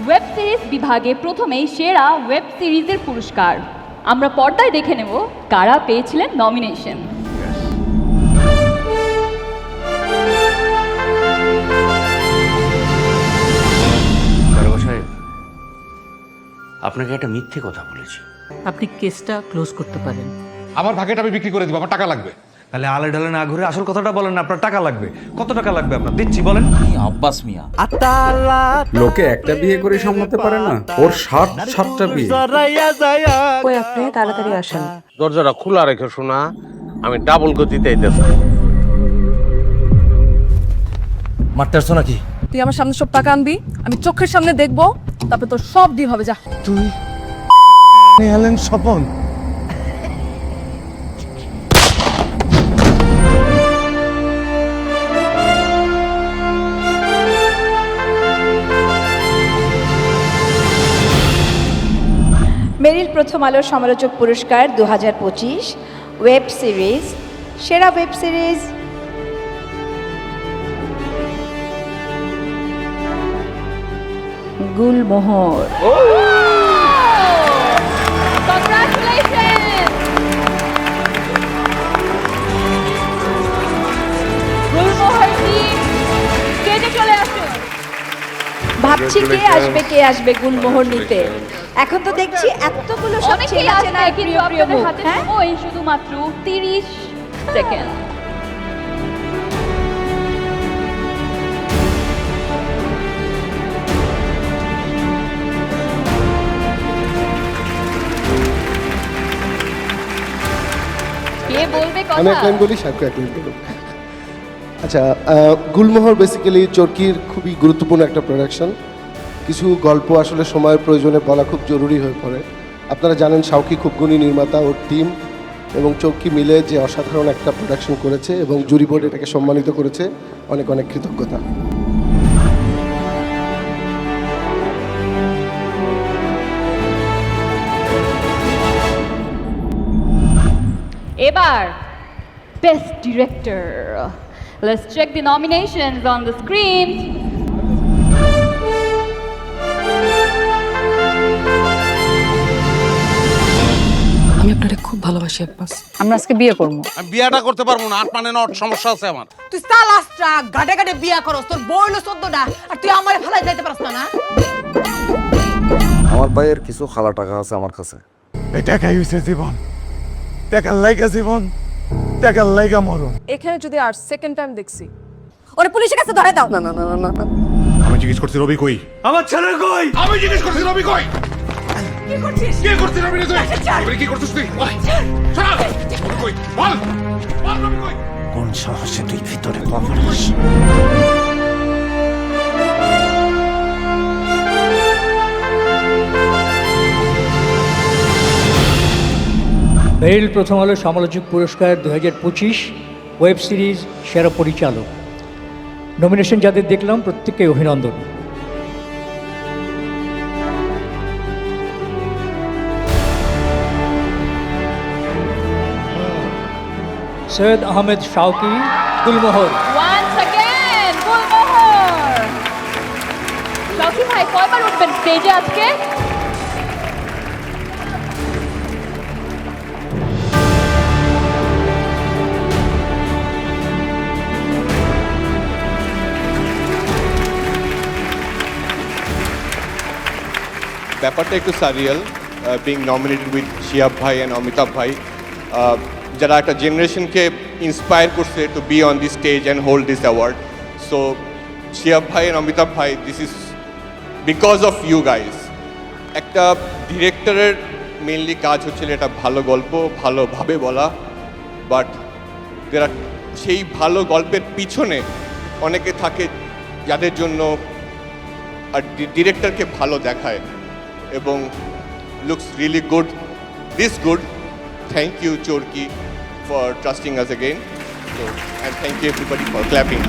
Web series বিভাগে প্রথমেই সেরা ওয়েব সিরিজের পুরস্কার। আমরা পর্দায় দেখে নেব কারা পেয়েছিলেন নমিনেশন। দারোগা সাহেব, আপনাকে একটা মিথ্যে কথা বলেছি। আপনি কেসটা ক্লোজ করতে পারেন। আমার ভাগেটা আমি বিক্রি করে দিব, আমার টাকা লাগবে। তাহলে আলে ঢালে না ঘুরে আসল কথাটা বলেন না, আপনার টাকা লাগবে। কত টাকা লাগবে আপনার? দিচ্ছি, বলেন। আব্বাস মিয়া লোকে একটা বিয়ে করে সামলাতে পারে না, ওর সাতটা বিয়ে। ওই আপনি তাড়াতাড়ি আসেন। দরজাটা খোলা রেখে শোনা, আমি ডাবল গতিতে আইতেছি। মারতেছ নাকি? তুই আমার সামনে সব টাকা আনবি, আমি চোখের সামনে দেখবো, তারপরে তোর সব ডিল হবে। যা তুই এলেন স্বপন। মেরিল প্রথম আলোর সমালোচক পুরস্কার 2025 ওয়েব সিরিজ, সেরা web series Gulmohar. Congratulation! Gulmohar team স্টেজে চলে আসুন। ভাবছি কে আসবে গুলমোহর নিতে। এখন তো দেখছি এতগুলো সব অনেকেই চেনা আছে চেনা কিন্তু প্রিয় প্রিয় আপনাদের মুখ। হাতে হ্যাঁ, সময় শুধুমাত্র 30 সেকেন্ড। কে বলবে আমি কথা? এক লাইন বলি, সাক্ষী এক লাইন বলুন। আচ্ছা, গুলমোহর বেসিক্যালি চরকির খুবই গুরুত্বপূর্ণ একটা প্রোডাকশন। কিছু গল্প আসলে সময়ের প্রয়োজনে বলা খুব জরুরি হয়ে পড়ে। আপনারা জানেন শাওকি খুব গুণী নির্মাতা, ওর টিম এবং চরকি মিলে যে অসাধারণ একটা প্রোডাকশন করেছে এবং জুরি বোর্ড এটাকে সম্মানিত করেছে। অনেক অনেক কৃতজ্ঞতা। এবার best director. Let's check the nominations on the screen. আমি আপনারে খুব ভালোবাসি আব্বাস। আমরা আজকে বিয়ে করবো। আমি বিয়াটা করতে পারবো না, 8 মানে 9 সমস্যা আছে আমার। তুই সালাসটা গাটে গাটে বিয়া করস, তোর বউ হলো 14টা, আর তুই আমারে ফেলাই যাইতে পারছ না। আমার ভাইয়ের কিছু খালা টাকা আছে আমার কাছে। এই টাকাই হইছে জীবন, টাকার লাইগা জীবন, টাকার লাইগা মরণ। এখানে যদি আর সেকেন্ড টাইম দেখছি, ওরে পুলিশের কাছে ধরে দাও। না না না না না, আমি জিজ্ঞেস করছি রবি কই? আমার ছেলে কই? আমি জিজ্ঞেস করছি রবি কই? কি করছিস? কি করছিস রবি রে তুই? রবি কি করছিস তুই? ছাড়! রবি কই? বল! বল রবি কই? কোন সাহসে তুই ভিতরে পা ফেলিস? মেরিল প্রথম আলো সমালোচক পুরস্কার 2025 ওয়েব সিরিজ সেরা পরিচালক। নমিনেশন যাদের দেখলাম প্রত্যেককে অভিনন্দন। সৈয়দ আহমেদ শাওকি, গুলমোহর। Once again, Gulmohar. শাওকি ভাই কয়বার উঠবেন স্টেজে আজকে? ব্যাপারটা একটু surreal, being nominated with Shiyab ভাই অ্যান্ড অমিতাভ ভাই, যারা একটা জেনারেশনকে ইন্সপায়ার করছে to be on this stage and hold this award. So Shiyab ভাই অ্যান্ড অমিতাভ ভাই, this is because of you guys. একটা ডিরেক্টরের মেনলি কাজ হচ্ছিল একটা ভালো গল্প ভালোভাবে বলা, বাট সেই ভালো গল্পের পিছনে অনেকে থাকে যাদের জন্য আর ডিরেক্টরকে ভালো দেখায় এবং looks really good, this good. Thank you Chorki for trusting us again. So, and thank you everybody for clapping.